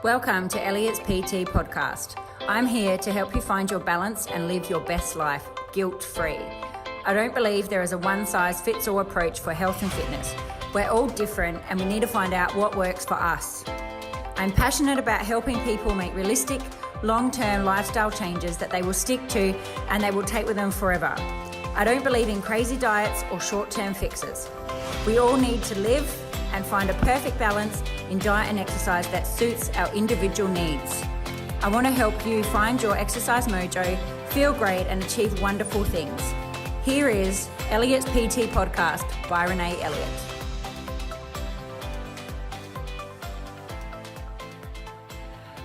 Welcome to Elliot's PT podcast. I'm here to help you find your balance and live your best life guilt-free. I don't believe there is a one-size-fits-all approach for health and fitness. We're all different and we need to find out what works for us. I'm passionate about helping people make realistic, long-term lifestyle changes that they will stick to and they will take with them forever. I don't believe in crazy diets or short-term fixes. We all need to live and find a perfect balance in diet and exercise that suits our individual needs. I want to help you find your exercise mojo, feel great and achieve wonderful things. Here is Elliot's PT podcast by Renee Elliott.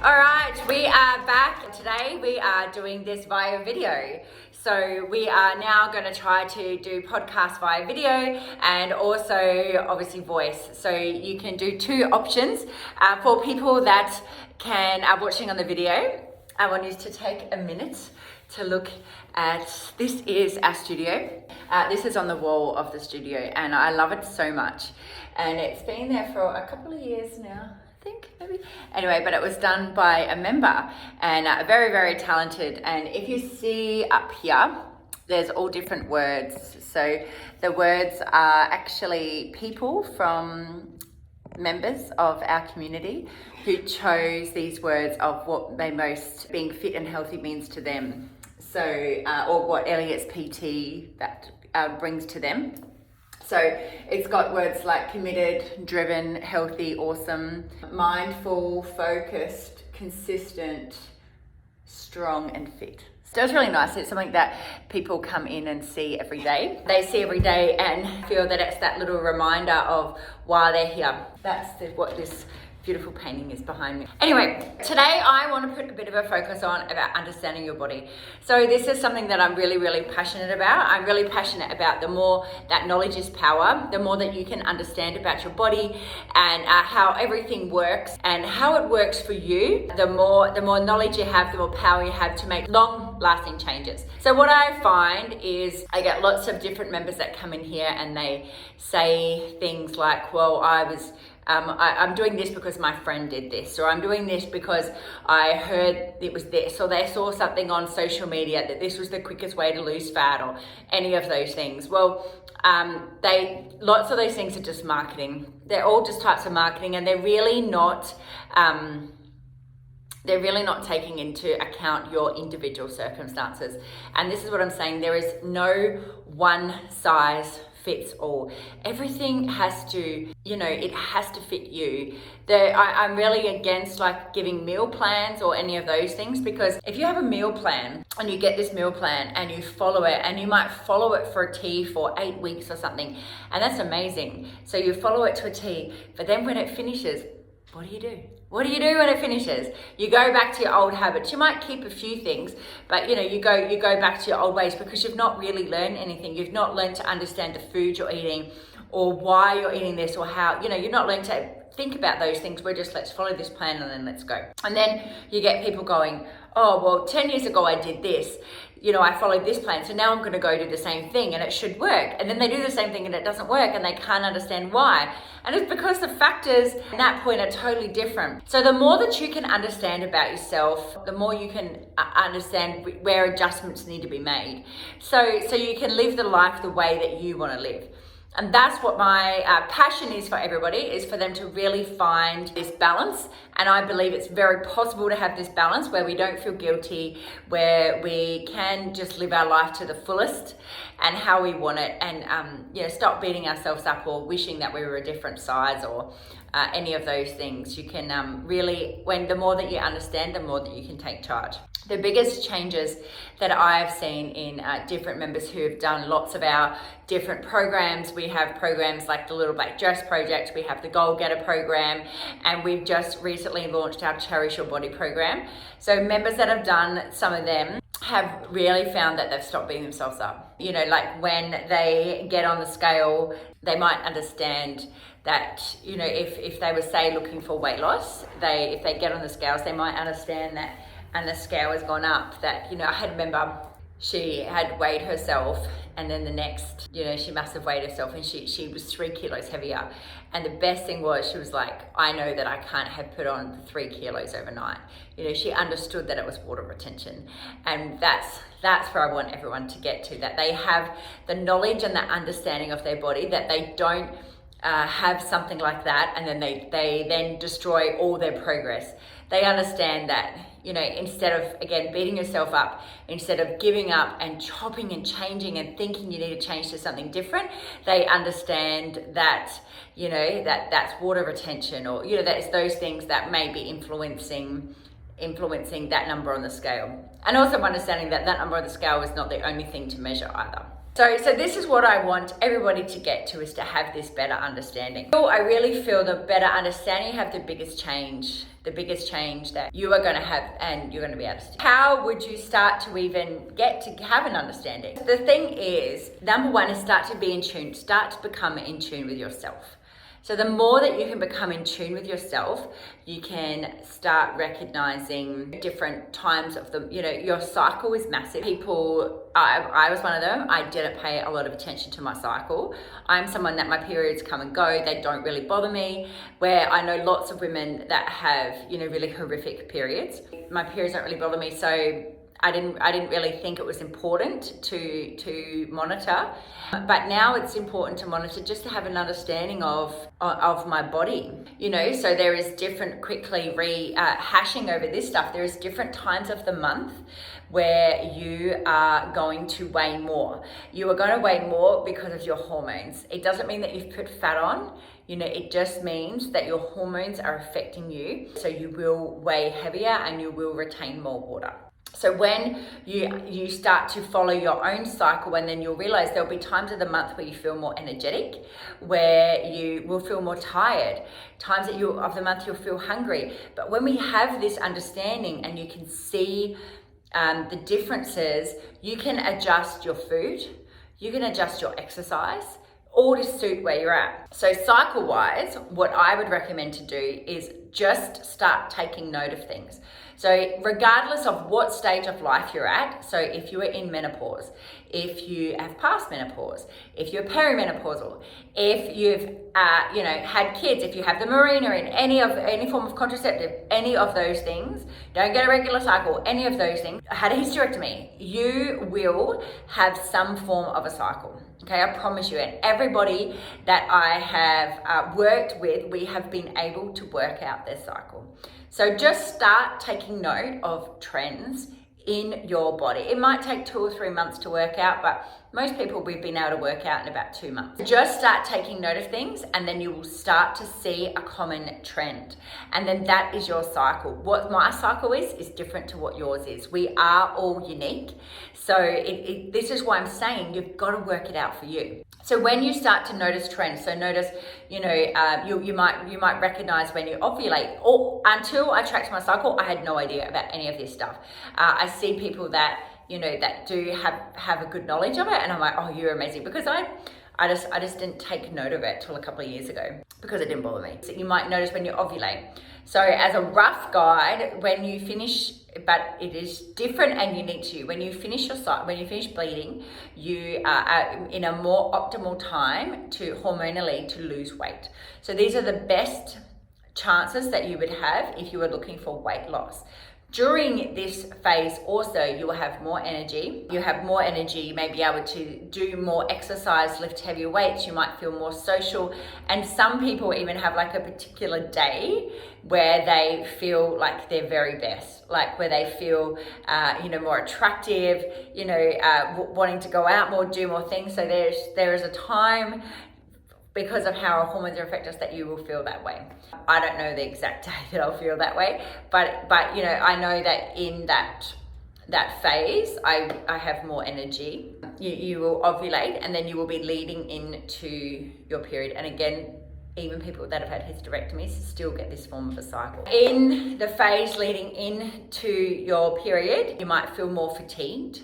All right, we are back. Today we are doing this via video. So we are now going to try to do podcasts via video and also obviously voice. So you can do two options. For people that are watching on the video, I want you to take a minute to look at, this is our studio. This is on the wall of the studio and I love it so much. And it's been there for a couple of years now. Maybe. Anyway, but it was done by a member and very, very talented. And if you see up here, there's all different words. So the words are actually people from members of our community who chose these words of what they most being fit and healthy means to them. So, or what Elliot's PT that brings to them. So it's got words like committed, driven, healthy, awesome, mindful, focused, consistent, strong and fit. So it's really nice. It's something that people come in and see every day. They see every day and feel that it's that little reminder of why they're here. That's what this beautiful painting is behind me. Anyway, today I want to put a bit of a focus on about understanding your body. So this is something that I'm really, really passionate about. I'm really passionate about the more that knowledge is power, the more that you can understand about your body and how everything works and how it works for you. The more knowledge you have, the more power you have to make long-lasting changes. So what I find is I get lots of different members that come in here and they say things like, well, I'm doing this because my friend did this, or I'm doing this because I heard it was this, or they saw something on social media that this was the quickest way to lose fat, or any of those things. Well, lots of those things are just marketing. They're all just types of marketing, and they're really not taking into account your individual circumstances. And this is what I'm saying. There is no one size fits all. Everything has to, it has to fit you. I'm really against like giving meal plans or any of those things, because if you have a meal plan and you get this meal plan and you follow it, and you might follow it for a T for 8 weeks or something, and that's amazing. So you follow it to a T, but then when it finishes, what do you do? What do you do when it finishes? You go back to your old habits. You might keep a few things, but you go back to your old ways because you've not really learned anything. You've not learned to understand the food you're eating or why you're eating this or how, you've not learned to think about those things. We're just, let's follow this plan and then let's go. And then you get people going, oh, well, 10 years ago I did this. I followed this plan, so now I'm going to go do the same thing and it should work. And then they do the same thing and it doesn't work and they can't understand why. And it's because the factors at that point are totally different. So the more that you can understand about yourself, the more you can understand where adjustments need to be made. So you can live the life the way that you want to live. And that's what my passion is for everybody, is for them to really find this balance. And I believe it's very possible to have this balance where we don't feel guilty, where we can just live our life to the fullest and how we want it, and stop beating ourselves up or wishing that we were a different size or any of those things. You can really, the more that you understand, the more that you can take charge. The biggest changes that I've seen in different members who have done lots of our different programs. We have programs like the Little Black Dress Project, we have the Goal Getter program, and we've just recently launched our Cherish Your Body program. So members that have done some of them have really found that they've stopped beating themselves up. Like when they get on the scale, they might understand that, if they were, say, looking for weight loss, if they get on the scales, they might understand that, and the scale has gone up, that, I had a member, she had weighed herself and then the next, you know, she must have weighed herself and she was 3 kilos heavier. And the best thing was, she was like, I know that I can't have put on 3 kilos overnight. You know, she understood that it was water retention. And that's where I want everyone to get to, that they have the knowledge and the understanding of their body, that they don't have something like that and then they then destroy all their progress. They understand that, you know, instead of, again, beating yourself up, instead of giving up and chopping and changing and thinking you need to change to something different, they understand that, you know, that's water retention, or, you know, that's those things that may be influencing that number on the scale. And also understanding that number on the scale is not the only thing to measure either. So this is what I want everybody to get to, is to have this better understanding. I really feel the better understanding, you have the biggest change that you are going to have, and you're going to be able to see. How would you start to even get to have an understanding? The thing is, number one is start to be in tune, start to become in tune with yourself. So the more that you can become in tune with yourself, you can start recognizing different times of the, you know, your cycle is massive. People, I was one of them. I didn't pay a lot of attention to my cycle. I'm someone that my periods come and go. They don't really bother me, where I know lots of women that have, you know, really horrific periods. My periods don't really bother me. So I didn't really think it was important to monitor, but now it's important to monitor, just to have an understanding of my body, you know. So there is different, quickly hashing over this stuff, there is different times of the month where you are going to weigh more. You are going to weigh more because of your hormones. It doesn't mean that you've put fat on, you know, it just means that your hormones are affecting you. So you will weigh heavier and you will retain more water. So when you start to follow your own cycle, and then you'll realize there'll be times of the month where you feel more energetic, where you will feel more tired, times of the month you'll feel hungry. But when we have this understanding and you can see the differences, you can adjust your food, you can adjust your exercise, all to suit where you're at. So cycle wise, what I would recommend to do is just start taking note of things. So regardless of what stage of life you're at, so if you are in menopause, if you have passed menopause, if you're perimenopausal, if you've had kids, if you have the Mirena in any form of contraceptive, any of those things, don't get a regular cycle, any of those things, had a hysterectomy, you will have some form of a cycle. Okay, I promise you. And everybody that I have worked with, we have been able to work out their cycle. So just start taking note of trends in your body. It might take 2 or 3 months to work out, but most people we've been able to work out in about 2 months. Just start taking note of things, and then you will start to see a common trend. And then that is your cycle. What my cycle is different to what yours is. We are all unique. So this is why I'm saying you've got to work it out for you. So when you start to notice trends, so notice, you might recognize when you ovulate. Or until I tracked my cycle, I had no idea about any of this stuff. I see people that, that do have a good knowledge of it, and I'm like, oh, you're amazing, because I just didn't take note of it till a couple of years ago because it didn't bother me. So you might notice when you ovulate. So as a rough guide, when you finish, but it is different and unique to you. When you finish your cycle, when you finish bleeding, you are in a more optimal time hormonally to lose weight. So these are the best chances that you would have if you were looking for weight loss. During this phase also, you will have more energy. You have more energy, you may be able to do more exercise, lift heavier weights, you might feel more social. And some people even have like a particular day where they feel like their very best, like where they feel, more attractive, wanting to go out more, do more things. So there is a time, because of how our hormones affect us, that you will feel that way. I don't know the exact day that I'll feel that way, but I know that in that phase, I have more energy. You will ovulate, and then you will be leading into your period. And again, even people that have had hysterectomies still get this form of a cycle. In the phase leading into your period, you might feel more fatigued.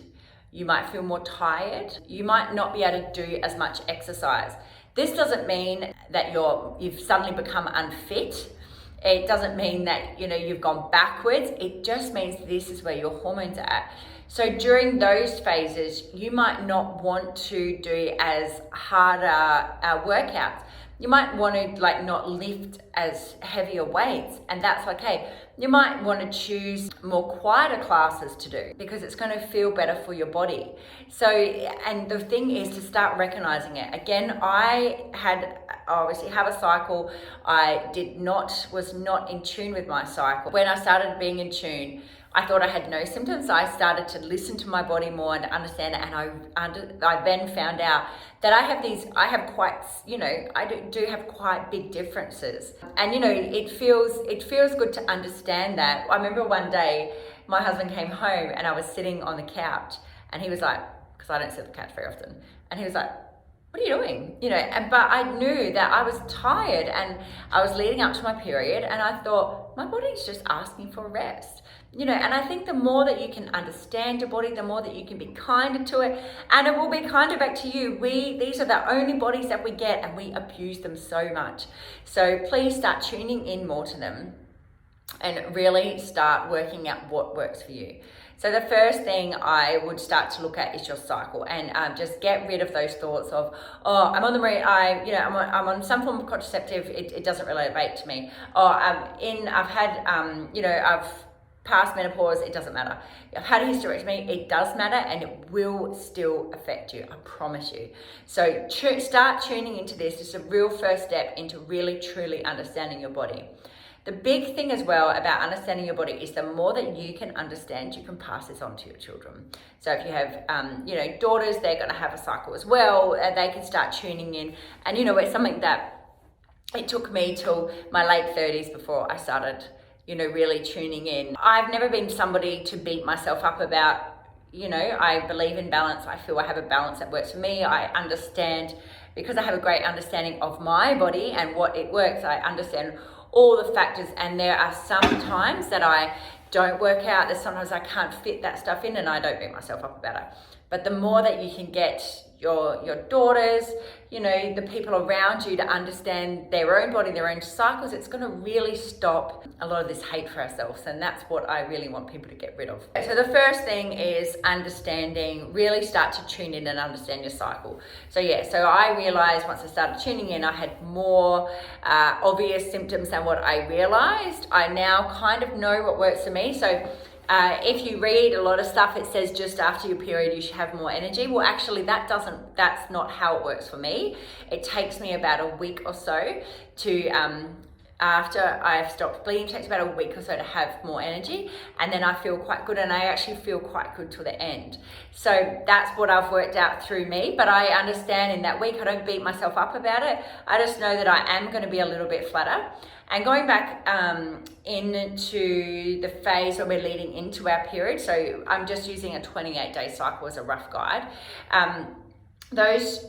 You might feel more tired. You might not be able to do as much exercise. This doesn't mean that you've suddenly become unfit. It doesn't mean that you've gone backwards. It just means this is where your hormones are at. So during those phases, you might not want to do as harder workouts. You might want to like not lift as heavier weights, and that's okay. You might want to choose more quieter classes to do because it's going to feel better for your body. So, and the thing is to start recognizing it. Again, I obviously have a cycle. I was not in tune with my cycle. When I started being in tune, I thought I had no symptoms. I started to listen to my body more and understand it, and I then found out that I have quite, I do have quite big differences. And it feels good to understand that. I remember one day my husband came home and I was sitting on the couch and he was like, because I don't sit on the couch very often, and he was like, what are you doing? But I knew that I was tired and I was leading up to my period, and I thought, my body's just asking for rest. And I think the more that you can understand your body, the more that you can be kinder to it, and it will be kinder back to you. These are the only bodies that we get, and we abuse them so much. So please start tuning in more to them and really start working out what works for you. So the first thing I would start to look at is your cycle, and just get rid of those thoughts of, oh, I'm on the I'm on some form of contraceptive, it doesn't relate to me. Oh, I've past menopause, it doesn't matter. I've had a hysterectomy, it does matter, and it will still affect you, I promise you. So start tuning into this. It's a real first step into really truly understanding your body. The big thing as well about understanding your body is the more that you can understand, you can pass this on to your children. So if you have, daughters, they're going to have a cycle as well. They can start tuning in. And it's something that it took me till my late 30s before I started, really tuning in. I've never been somebody to beat myself up about, I believe in balance. I feel I have a balance that works for me. I understand, because I have a great understanding of my body and what it works, I understand all the factors, and there are some times that I don't work out. There's sometimes I can't fit that stuff in, and I don't beat myself up about it. But the more that you can get your daughters, the people around you to understand their own body, their own cycles, it's going to really stop a lot of this hate for ourselves. And that's what I really want people to get rid of. So the first thing is understanding, really start to tune in and understand your cycle. So I realized once I started tuning in, I had more obvious symptoms than what I realized. I now kind of know what works for me. So if you read a lot of stuff, it says just after your period you should have more energy. Well, actually that's not how it works for me. It takes me about a week or so to after I've stopped bleeding, it takes about a week or so to have more energy, and then I feel quite good, and I actually feel quite good till the end. So that's what I've worked out through me, but I understand in that week I don't beat myself up about it. I just know that I am going to be a little bit flatter. And going back into the phase where we're leading into our period, so I'm just using a 28-day cycle as a rough guide. Those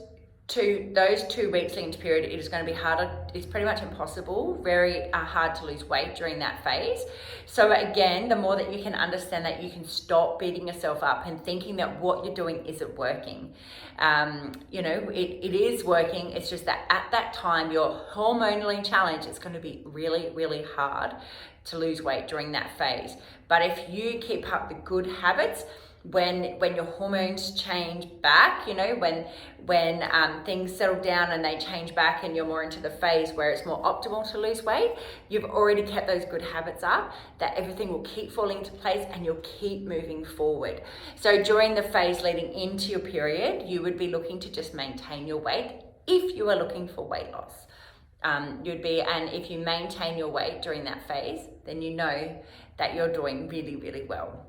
2 weeks leading to period, it is going to be harder. It's pretty much impossible, very hard to lose weight during that phase. So again, the more that you can understand that, you can stop beating yourself up and thinking that what you're doing isn't working. It is working. It's just that at that time, you're hormonally challenged. It's going to be really, really hard to lose weight during that phase. But if you keep up the good habits, when your hormones change back, when things settle down and they change back and you're more into the phase where it's more optimal to lose weight, you've already kept those good habits up, that everything will keep falling into place and you'll keep moving forward. So during the phase leading into your period, you would be looking to just maintain your weight if you are looking for weight loss. And if you maintain your weight during that phase, then you know that you're doing really, really well.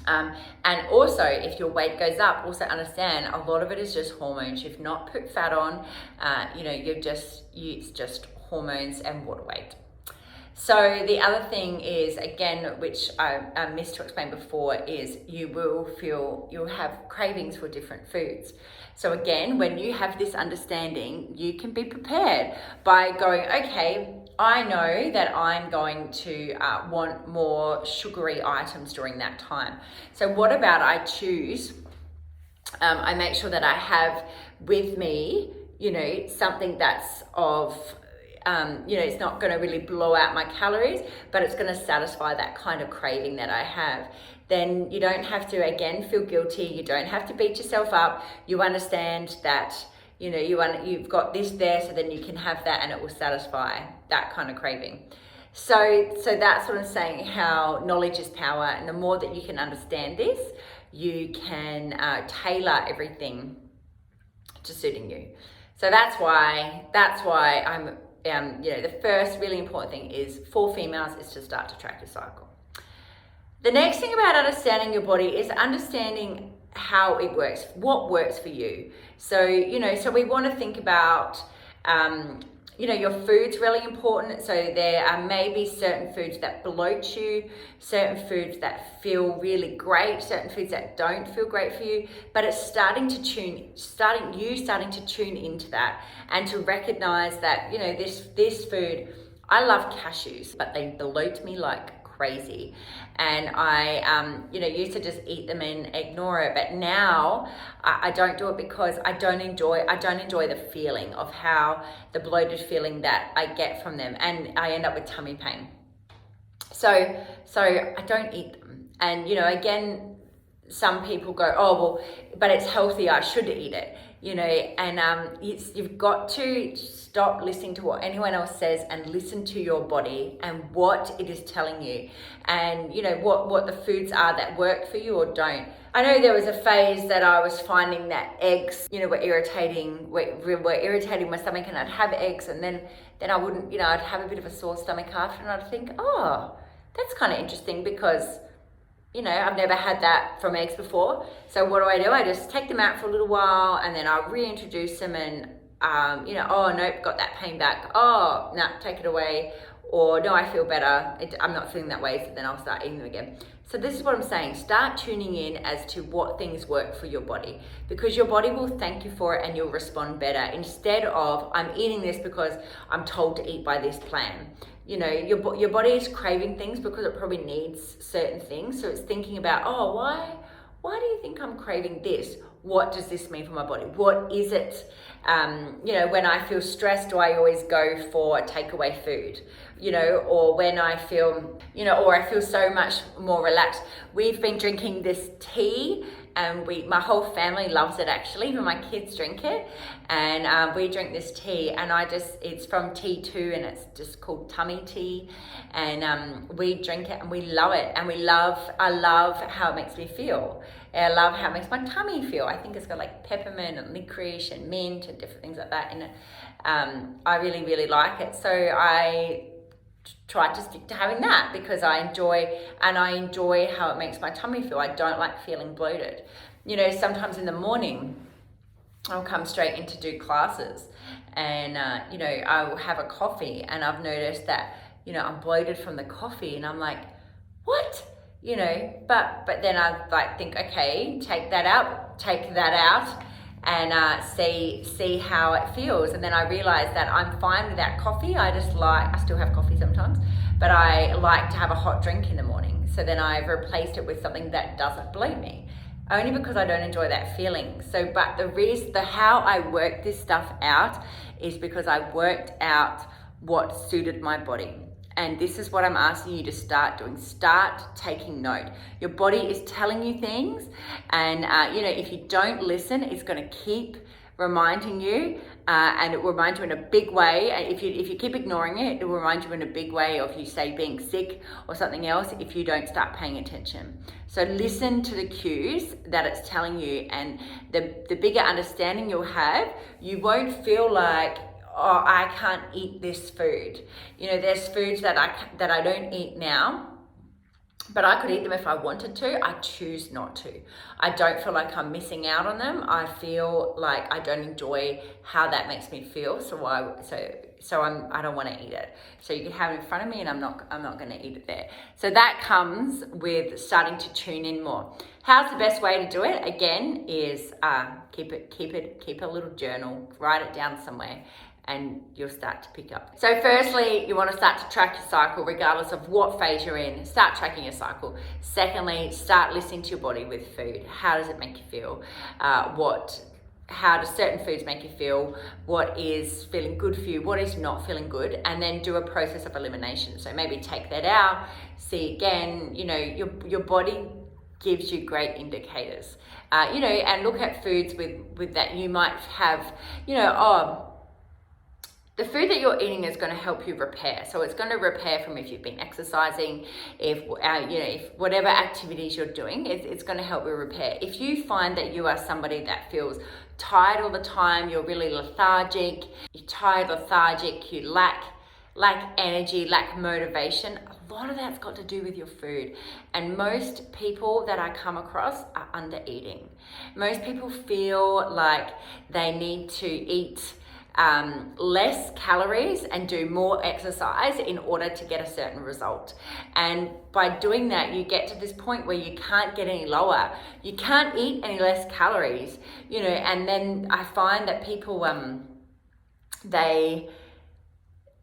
And also, if your weight goes up, also understand a lot of it is just hormones. You've not put fat on, it's just hormones and water weight. So the other thing is, again, which I missed to explain before, is you'll have cravings for different foods. So again, when you have this understanding, you can be prepared by going, okay, I know that I'm going to want more sugary items during that time. So what about I make sure that I have with me, something that's of it's not going to really blow out my calories, but it's going to satisfy that kind of craving that I have. Then you don't have to, again, feel guilty. You don't have to beat yourself up. You understand that, you've got this there, so then you can have that and it will satisfy that kind of craving. So that's what I'm saying, how knowledge is power. And the more that you can understand this, you can tailor everything to suiting you. So that's why I'm, the first really important thing is for females is to start to track your cycle. The next thing about understanding your body is understanding how it works, what works for you. So, so we want to think about, your food's really important. So there are maybe certain foods that bloat you, certain foods that feel really great, certain foods that don't feel great for you, but it's starting to tune into that and to recognize that, this food, I love cashews, but they bloat me like crazy. And I, used to just eat them and ignore it. But now I don't do it because I don't enjoy the feeling of how the bloated feeling that I get from them. And I end up with tummy pain. So I don't eat them. And, again, some people go, oh, well, but it's healthy, I should eat it. You've got to stop listening to what anyone else says and listen to your body and what it is telling you, and what the foods are that work for you or don't. I know there was a phase that I was finding that eggs, were irritating my stomach, and I'd have eggs and then I wouldn't, I'd have a bit of a sore stomach after, and I'd think, oh, that's kind of interesting because I've never had that from eggs before. So what do? I just take them out for a little while and then I'll reintroduce them and, oh, nope, got that pain back. Oh, no, take it away. Or no, I feel better. I'm not feeling that way. So then I'll start eating them again. So this is what I'm saying. Start tuning in as to what things work for your body, because your body will thank you for it and you'll respond better, instead of I'm eating this because I'm told to eat by this plan. Your body is craving things because it probably needs certain things. So it's thinking about, oh, why do you think I'm craving this? What does this mean for my body? What is it? When I feel stressed, do I always go for takeaway food? Or when I feel, or I feel so much more relaxed. We've been drinking this tea, and my whole family loves it actually. Even my kids drink it, and we drink this tea, and it's from T2, and it's just called tummy tea, and we drink it and we love it, and I love how it makes me feel. I love how it makes my tummy feel. I think it's got like peppermint and licorice and mint and different things like that in it. I really, really like it. So I try to stick to having that because I enjoy how it makes my tummy feel. I don't like feeling bloated. Sometimes in the morning, I'll come straight in to do classes and, I'll have a coffee, and I've noticed that, I'm bloated from the coffee, and I'm like, what? But then I think, okay, take that out and see how it feels. And then I realized that I'm fine with that coffee. I still have coffee sometimes, but I like to have a hot drink in the morning. So then I've replaced it with something that doesn't bloat me, only because I don't enjoy that feeling. So, but how I work this stuff out is because I worked out what suited my body. And this is what I'm asking you to start doing. Start taking note. Your body is telling you things, and if you don't listen, it's going to keep reminding you, and it will remind you in a big way. If you keep ignoring it, it will remind you in a big way of, you say, being sick or something else if you don't start paying attention. So listen to the cues that it's telling you, and the bigger understanding you'll have, you won't feel like, oh, I can't eat this food. There's foods that I don't eat now, but I could eat them if I wanted to. I choose not to. I don't feel like I'm missing out on them. I feel like I don't enjoy how that makes me feel, so I don't want to eat it. So you can have it in front of me, and I'm not going to eat it there. So that comes with starting to tune in more. How's the best way to do it? Again, is keep a little journal, write it down somewhere, and you'll start to pick up. So firstly, you want to start to track your cycle regardless of what phase you're in. Start tracking your cycle. Secondly, start listening to your body with food. How does it make you feel? how do certain foods make you feel, what is feeling good for you, what is not feeling good, and then do a process of elimination. So maybe take that out, see again, you know, your body gives you great indicators, you know, and look at foods with that you might have, you know, oh, the food that you're eating is going to help you repair. So it's going to repair from if you've been exercising, if you know, if whatever activities you're doing, it's going to help you repair. If you find that you are somebody that feels tired all the time, you're really lethargic, you're tired, lethargic, you lack energy, lack motivation, a lot of that's got to do with your food. And most people that I come across are under eating. Most people feel like they need to eat less calories and do more exercise in order to get a certain result. And by doing that, you get to this point where you can't get any lower. You can't eat any less calories, you know, and then I find that people, they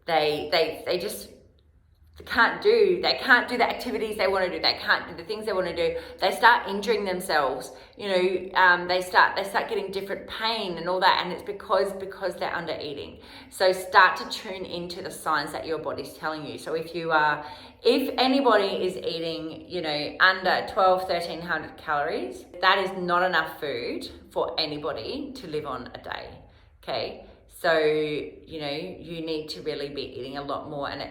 just can't do the activities they want to do. They can't do the things they want to do. They start injuring themselves, you know, they start getting different pain and all that, and it's because they're under eating. So start to tune into the signs that your body's telling you. So if anybody is eating, you know, under 1,300 calories, that is not enough food for anybody to live on a day. Okay, so you know, you need to really be eating a lot more, and it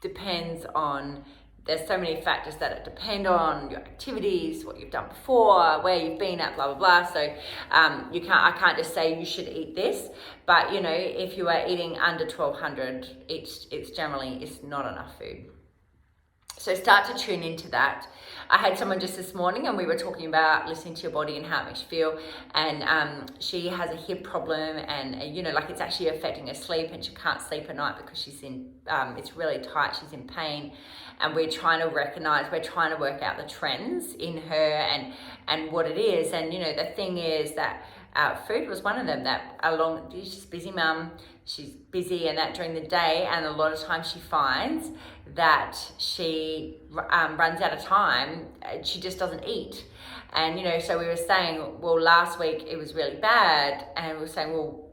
depends on, there's so many factors that it depend on, your activities, what you've done before, where you've been at, blah, blah, blah. So I can't just say you should eat this, but you know, if you are eating under 1,200, it's generally not enough food. So start to tune into that. I had someone just this morning and we were talking about listening to your body and how it makes you feel, and she has a hip problem, and you know, like it's actually affecting her sleep, and she can't sleep at night because she's in it's really tight, she's in pain, and we're trying to work out the trends in her and what it is. And you know, the thing is that food was one of them. That she's busy mum, she's busy and that during the day, and a lot of times she finds that she runs out of time, she just doesn't eat. And you know, so we were saying, well, last week it was really bad, and we were saying, well,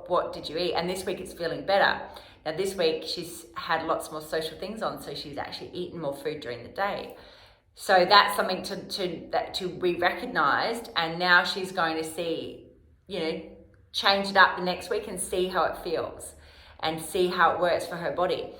what did you eat? And this week it's feeling better. Now this week she's had lots more social things on, so she's actually eaten more food during the day. So that's something to be recognized, and now she's going to see, you know, change it up the next week and see how it feels and see how it works for her body.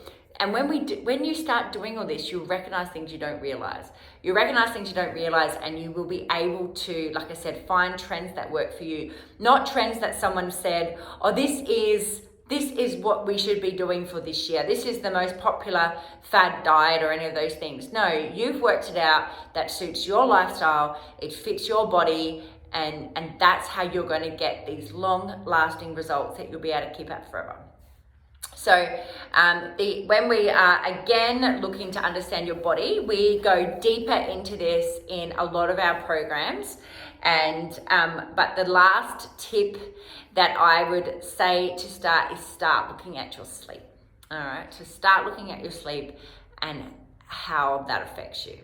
And when you start doing all this, you'll recognize things you don't realize. You'll recognize things you don't realize, and you will be able to, like I said, find trends that work for you. Not trends that someone said, oh, this is what we should be doing for this year. This is the most popular fad diet or any of those things. No, you've worked it out that suits your lifestyle, it fits your body, and that's how you're going to get these long-lasting results that you'll be able to keep up forever. So when we are again looking to understand your body, we go deeper into this in a lot of our programs. And but the last tip that I would say to start is start looking at your sleep. All right, so start looking at your sleep and how that affects you.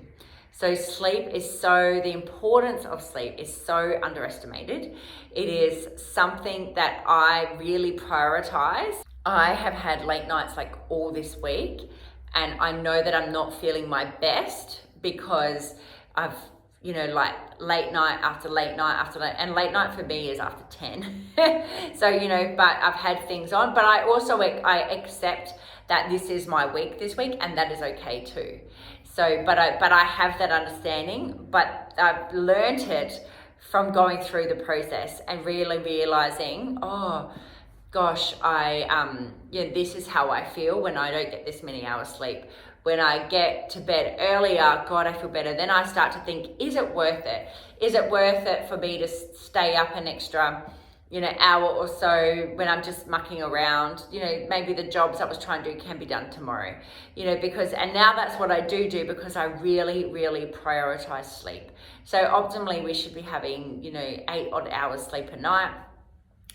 So the importance of sleep is so underestimated. It is something that I really prioritize. I have had late nights like all this week, and I know that I'm not feeling my best because I've, you know, like late night after late night after late, and late night for me is after 10. So, you know, but I've had things on, but I accept that this is my week this week, and that is okay too. So, but I have that understanding, but I've learned it from going through the process and really realizing, oh gosh, this is how I feel when I don't get this many hours sleep. When I get to bed earlier, God, I feel better. Then I start to think, is it worth it? Is it worth it for me to stay up an extra, you know, hour or so when I'm just mucking around? You know, maybe the jobs I was trying to do can be done tomorrow, you know, and now that's what I do because I really, really prioritize sleep. So optimally, we should be having, you know, 8 odd hours sleep a night.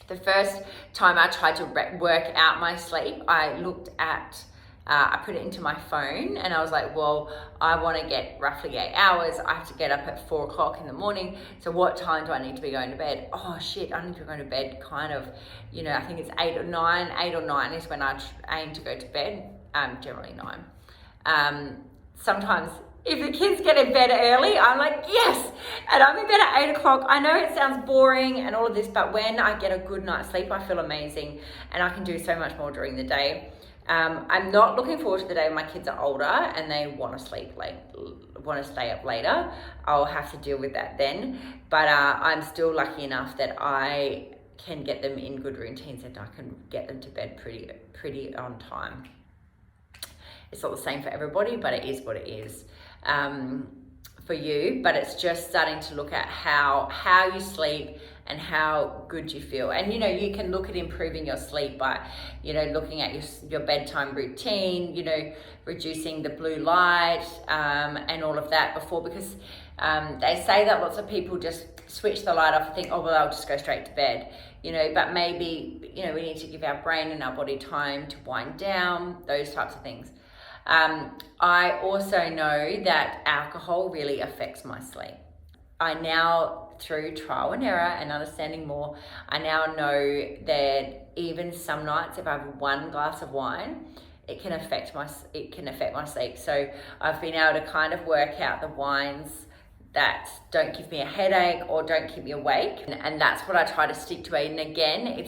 The first time I tried to work out my sleep, I looked at I put it into my phone and I was like, well, I want to get roughly 8 hours. I have to get up at 4 o'clock in the morning. So what time do I need to be going to bed? Oh shit, I need to go to bed kind of, I think it's 8 or 9. 8 or 9 is when I aim to go to bed, generally 9. Sometimes if the kids get in bed early, I'm like, yes, and I'm in bed at 8 o'clock. I know it sounds boring and all of this, but when I get a good night's sleep, I feel amazing and I can do so much more during the day. I'm not looking forward to the day when my kids are older and they want to sleep late, want to stay up later. I'll have to deal with that then. But I'm still lucky enough that I can get them in good routines and I can get them to bed pretty on time. It's not the same for everybody, but it is what it is for you. But it's just starting to look at how you sleep and how good you feel. And you can look at improving your sleep by looking at your bedtime routine, reducing the blue light and all of that before, because they say that lots of people just switch the light off and think, oh well, I'll just go straight to bed, but maybe we need to give our brain and our body time to wind down, those types of things. I also know that alcohol really affects my sleep. I now, through trial and error and understanding more, I now know that even some nights, if I have 1 glass of wine, it can affect my sleep. So I've been able to kind of work out the wines that don't give me a headache or don't keep me awake, and that's what I try to stick to. And again,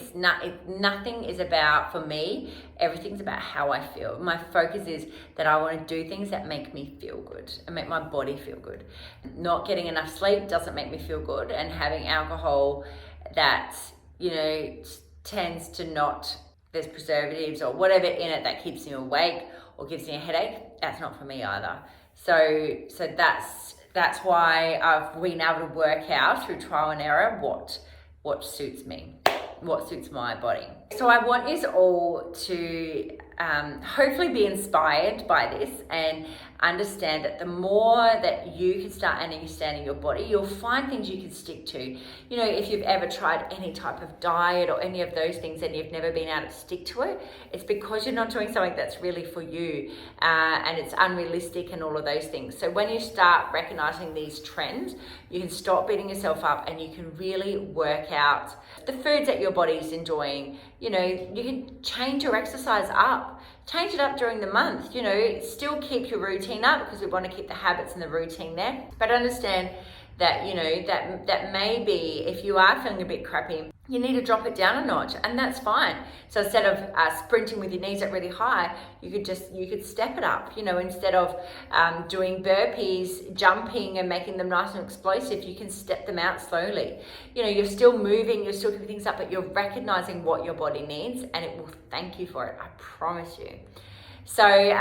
nothing is about, for me, everything's about how I feel. My focus is that I want to do things that make me feel good and make my body feel good. Not getting enough sleep doesn't make me feel good, and having alcohol that tends to not, there's preservatives or whatever in it that keeps me awake or gives me a headache, that's not for me either. So that's why I've been able to work out through trial and error what suits me, what suits my body. So I want you all to hopefully be inspired by this and understand that the more that you can start understanding your body, you'll find things you can stick to. If you've ever tried any type of diet or any of those things and you've never been able to stick to it, it's because you're not doing something that's really for you, and it's unrealistic and all of those things. So when you start recognizing these trends, you can stop beating yourself up and you can really work out the foods that your body's enjoying. You can change your exercise up. Change it up during the month, still keep your routine up because we want to keep the habits and the routine there. But understand that, that maybe if you are feeling a bit crappy, you need to drop it down a notch, and that's fine. So instead of sprinting with your knees up really high, you could step it up, instead of doing burpees, jumping and making them nice and explosive, you can step them out slowly. You're still moving, you're still keeping things up, but you're recognizing what your body needs and it will thank you for it, I promise you. So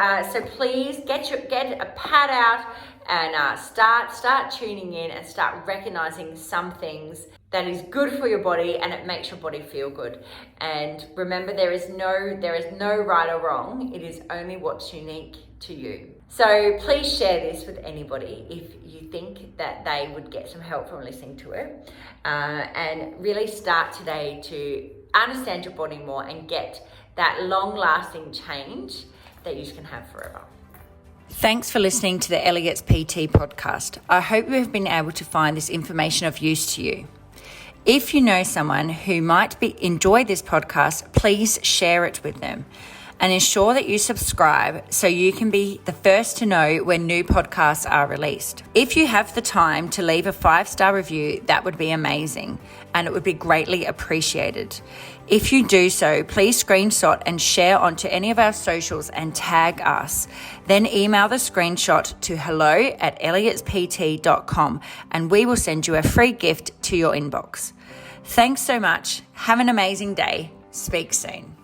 please get a pad out and start tuning in and start recognizing some things that is good for your body and it makes your body feel good. And remember, there is no right or wrong. It is only what's unique to you. So please share this with anybody if you think that they would get some help from listening to it, and really start today to understand your body more and get that long-lasting change that you can have forever. Thanks for listening to the Elliott's PT podcast. I hope you have been able to find this information of use to you. If you know someone who might enjoy this podcast, please share it with them and ensure that you subscribe so you can be the first to know when new podcasts are released. If you have the time to leave a 5-star review, that would be amazing and it would be greatly appreciated. If you do so, please screenshot and share onto any of our socials and tag us. Then email the screenshot to hello@elliotspt.com and we will send you a free gift to your inbox. Thanks so much. Have an amazing day. Speak soon.